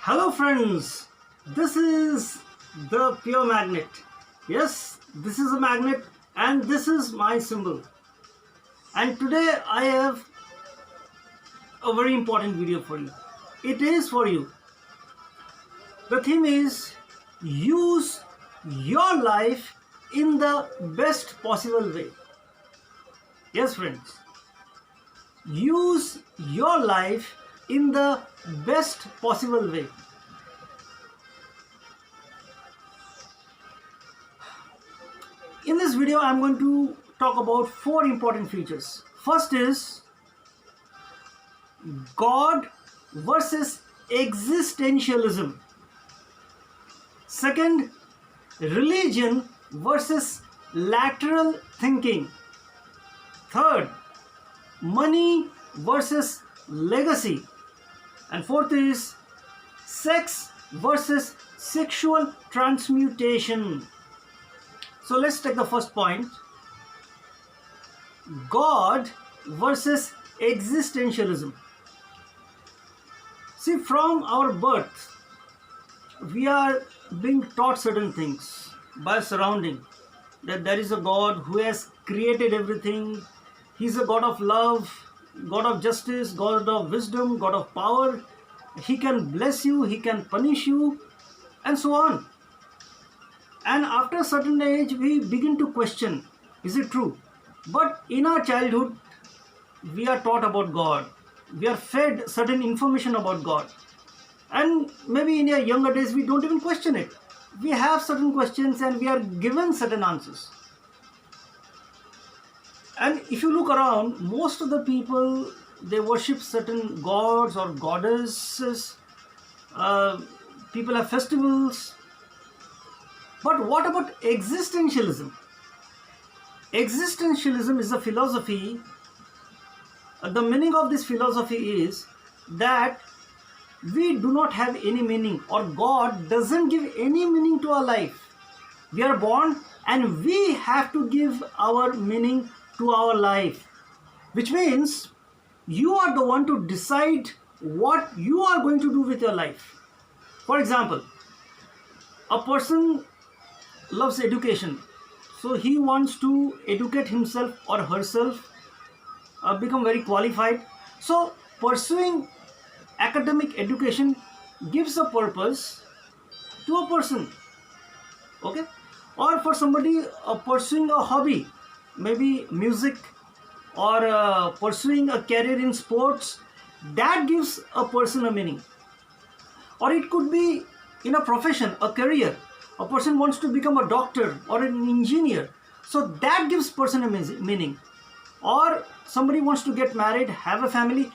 Hello friends, this is the pure magnet. Yes, this is a magnet and this is my symbol. And today I have a very important video for you. It is for you. The theme is use your life in the best possible way. Yes friends, use your life in the best possible way. In this video, I'm going to talk about four important features. First is God versus existentialism. Second, religion versus lateral thinking. Third, money versus legacy. And fourth is sex versus sexual transmutation. So let's take the first point. God versus existentialism. See, from our birth, we are being taught certain things by surrounding. That there is a God who has created everything. He's a God of love, God of justice, God of wisdom, God of power. He can bless you, He can punish you, and so on. And after a certain age, we begin to question, is it true? But in our childhood, we are taught about God. We are fed certain information about God. And maybe in our younger days, we don't even question it. We have certain questions and we are given certain answers. And if you look around, most of the people, they worship certain gods or goddesses. People have festivals. But what about existentialism? Existentialism is a philosophy. The meaning of this philosophy is that we do not have any meaning, or God doesn't give any meaning to our life. We are born and we have to give our meaning to our life, which means you are the one to decide what you are going to do with your life. For example, a person loves education, so he wants to educate himself or herself, become very qualified. So pursuing academic education gives a purpose to a person, okay? Or for somebody pursuing a hobby, maybe music, or pursuing a career in sports, that gives a person a meaning. Or it could be in a profession, a career. A person wants to become a doctor or an engineer, so that gives person a meaning. Or somebody wants to get married, have a family,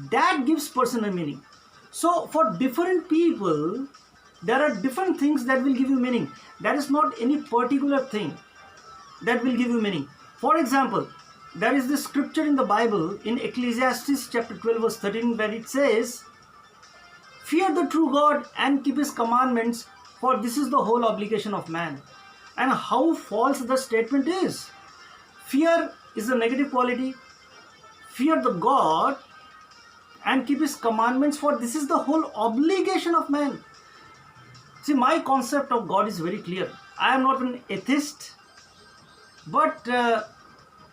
that gives person a meaning. So for different people, there are different things that will give you meaning. That is not any particular thing that will give you meaning. For example, there is this scripture in the Bible in Ecclesiastes chapter 12 verse 13 where it says, "Fear the true God and keep His commandments, for this is the whole obligation of man." And how false the statement is. Fear is a negative quality. Fear the God and keep His commandments, for this is the whole obligation of man. See, my concept of God is very clear. I am not an atheist, but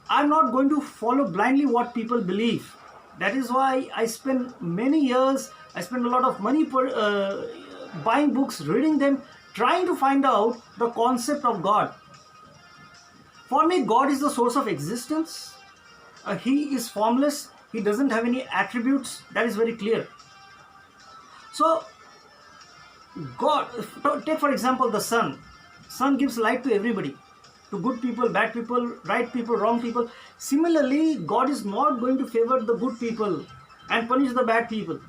I'm not going to follow blindly what people believe. That is why I spend many years, I spend a lot of money buying books, reading them, trying to find out the concept of God. For me, God is the source of existence. He is formless. He doesn't have any attributes. That is very clear. So, God, take for example the sun. Sun gives light to everybody. To good people, bad people, right people, wrong people. Similarly, God is not going to favor the good people and punish the bad people.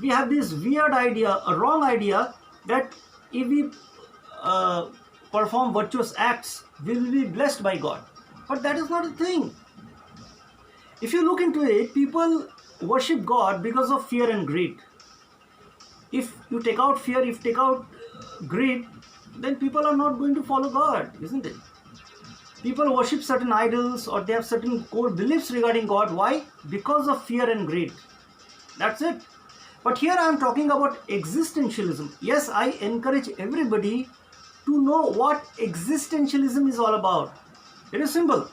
We have this weird idea, a wrong idea, that if we perform virtuous acts, we will be blessed by God. But that is not a thing. If you look into it, people worship God because of fear and greed. If you take out fear, if you take out greed, then people are not going to follow God, isn't it? People worship certain idols or they have certain core beliefs regarding God. Why? Because of fear and greed. That's it. But here I am talking about existentialism. Yes, I encourage everybody to know what existentialism is all about. It is simple.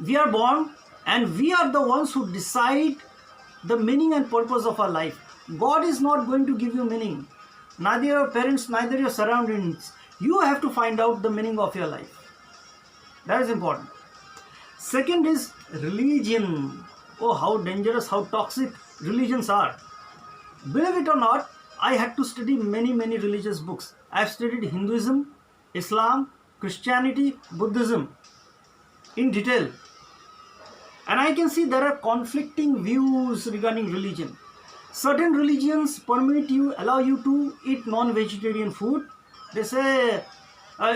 We are born and we are the ones who decide the meaning and purpose of our life. God is not going to give you meaning. Neither your parents, neither your surroundings. You have to find out the meaning of your life. That is important. Second is religion. Oh, how dangerous, how toxic religions are. Believe it or not, I had to study many religious books. I have studied Hinduism, Islam, Christianity, Buddhism in detail. And I can see there are conflicting views regarding religion. Certain religions allow you to eat non-vegetarian food. They say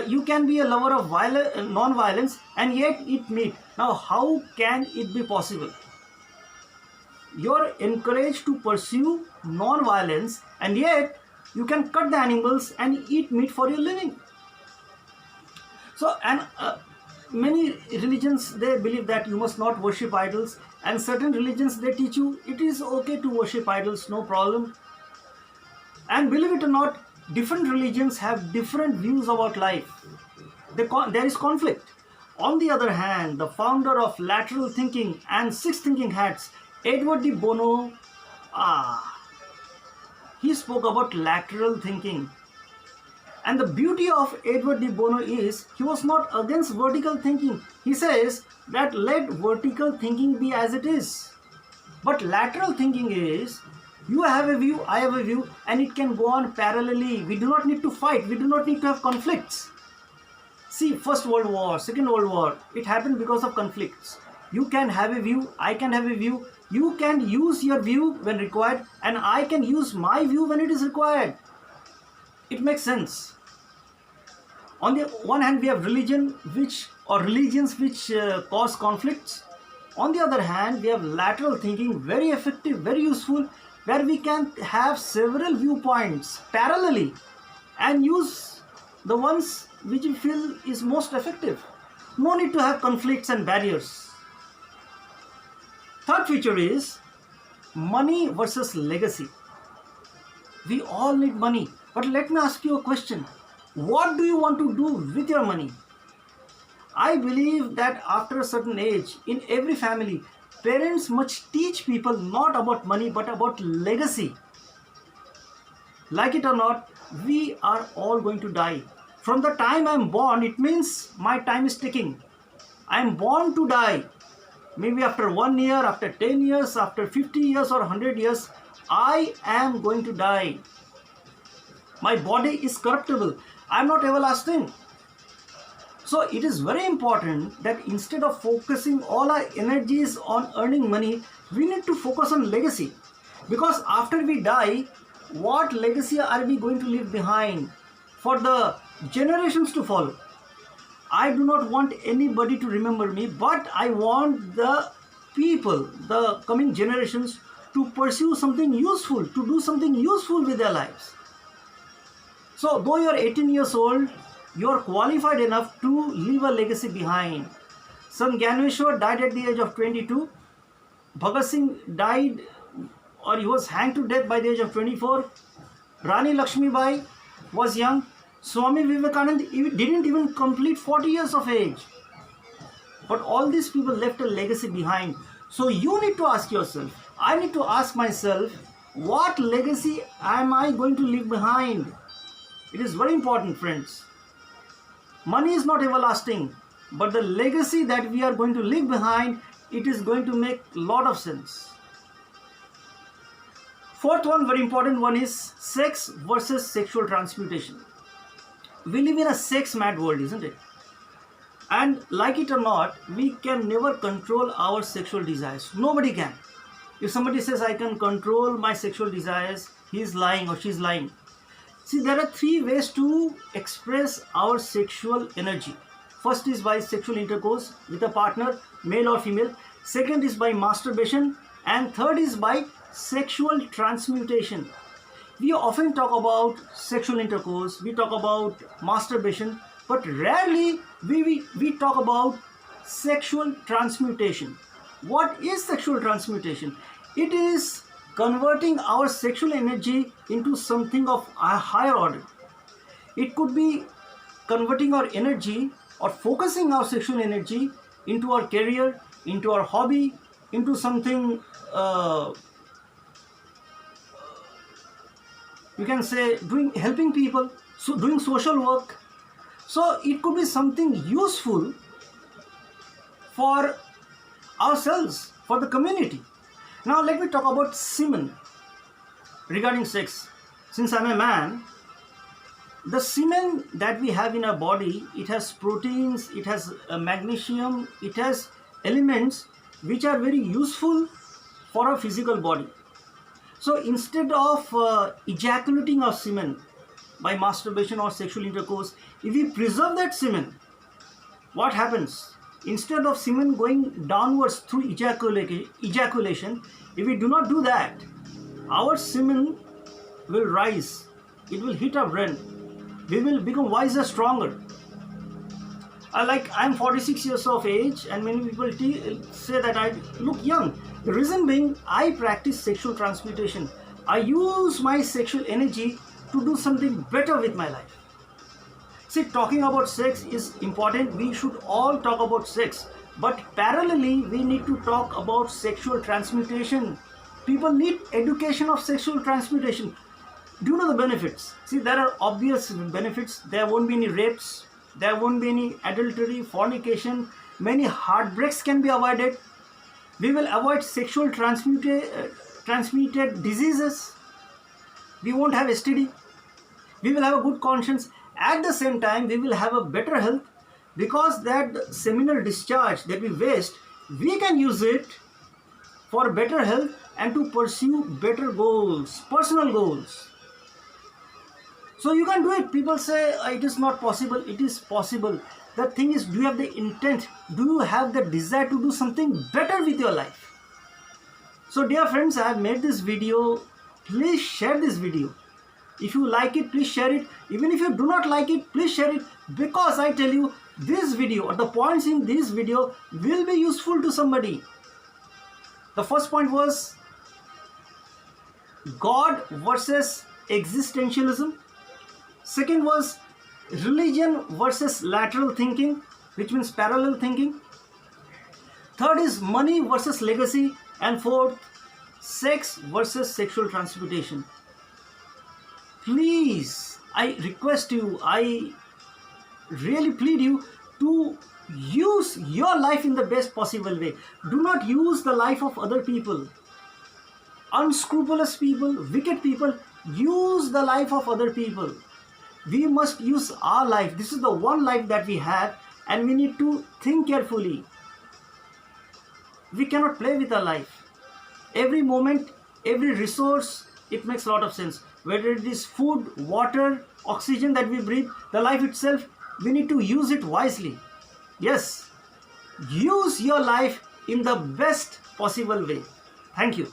you can be a lover of non-violence and yet eat meat. Now, how can it be possible? You're encouraged to pursue non-violence and yet you can cut the animals and eat meat for your living. So, and many religions, they believe that you must not worship idols, and certain religions, they teach you it is okay to worship idols, no problem. And believe it or not, different religions have different views about life. There is conflict. On the other hand, the founder of lateral thinking and six thinking hats, Edward de Bono, he spoke about lateral thinking. And the beauty of Edward de Bono is he was not against vertical thinking. He says that let vertical thinking be as it is. But lateral thinking is you have a view, I have a view, and it can go on parallelly. We do not need to fight. We do not need to have conflicts. See, First World War, Second World War, it happened because of conflicts. You can have a view, I can have a view. You can use your view when required, and I can use my view when it is required. It makes sense. On the one hand, we have religions which cause conflicts. On the other hand, we have lateral thinking, very effective, very useful, where we can have several viewpoints parallelly and use the ones which we feel is most effective. No need to have conflicts and barriers. Third feature is money versus legacy. We all need money, but let me ask you a question. What do you want to do with your money? I believe that after a certain age, in every family, parents must teach people not about money but about legacy. Like it or not, we are all going to die. From the time I am born, it means my time is ticking. I am born to die. Maybe after 1 year, after 10 years, after 50 years or 100 years, I am going to die. My body is corruptible. I am not everlasting. So it is very important that instead of focusing all our energies on earning money, we need to focus on legacy. Because after we die, what legacy are we going to leave behind for the generations to follow? I do not want anybody to remember me, but I want the people, the coming generations, to pursue something useful, to do something useful with their lives. So though you are 18 years old, you are qualified enough to leave a legacy behind. Sant Gyaneshwar died at the age of 22. Bhagat Singh died, or he was hanged to death by the age of 24. Rani Lakshmibai was young. Swami Vivekananda didn't even complete 40 years of age. But all these people left a legacy behind. So you need to ask yourself, I need to ask myself, what legacy am I going to leave behind? It is very important, friends. Money is not everlasting, but the legacy that we are going to leave behind, it is going to make a lot of sense. Fourth one, very important one, is sex versus sexual transmutation. We live in a sex-mad world, isn't it? And like it or not, we can never control our sexual desires. Nobody can. If somebody says, I can control my sexual desires, he is lying or she is lying. See, there are three ways to express our sexual energy. First is by sexual intercourse with a partner, male or female. Second is by masturbation. And third is by sexual transmutation. We often talk about sexual intercourse, we talk about masturbation, but rarely we talk about sexual transmutation. What is sexual transmutation? It is converting our sexual energy into something of a higher order. It could be converting our energy or focusing our sexual energy into our career, into our hobby, into something you can say helping people, so doing social work. So it could be something useful for ourselves, for the community. Now let me talk about semen regarding sex. Since I'm a man, the semen that we have in our body, it has proteins, it has magnesium, it has elements which are very useful for our physical body. So instead of ejaculating our semen by masturbation or sexual intercourse, if we preserve that semen, what happens? Instead of semen going downwards through ejaculation, if we do not do that, our semen will rise, it will hit our brain, we will become wiser, stronger. I'm 46 years of age, and many people say that I look young. The reason being, I practice sexual transmutation. I use my sexual energy to do something better with my life. See, talking about sex is important. We should all talk about sex. But parallelly, we need to talk about sexual transmutation. People need education of sexual transmutation. Do you know the benefits? See, there are obvious benefits. There won't be any rapes. There won't be any adultery, fornication. Many heartbreaks can be avoided. We will avoid sexual transmitted diseases. We won't have STD. We will have a good conscience. At the same time, we will have a better health, because that seminal discharge that we waste, we can use it for better health and to pursue better goals, personal goals. So you can do it. People say it is not possible. It is possible. The thing is, do you have the intent? Do you have the desire to do something better with your life? So dear friends, I have made this video. Please share this video. If you like it, please share it. Even if you do not like it, please share it, because I tell you, this video or the points in this video will be useful to somebody. The first point was God versus existentialism. Second was religion versus lateral thinking, which means parallel thinking. Third is money versus legacy. And fourth, sex versus sexual transmutation. Please, I request you, I really plead you to use your life in the best possible way. Do not use the life of other people. Unscrupulous people, wicked people, use the life of other people. We must use our life. This is the one life that we have, and we need to think carefully. We cannot play with our life. Every moment, every resource, it makes a lot of sense. Whether it is food, water, oxygen that we breathe, the life itself, we need to use it wisely. Yes, use your life in the best possible way. Thank you.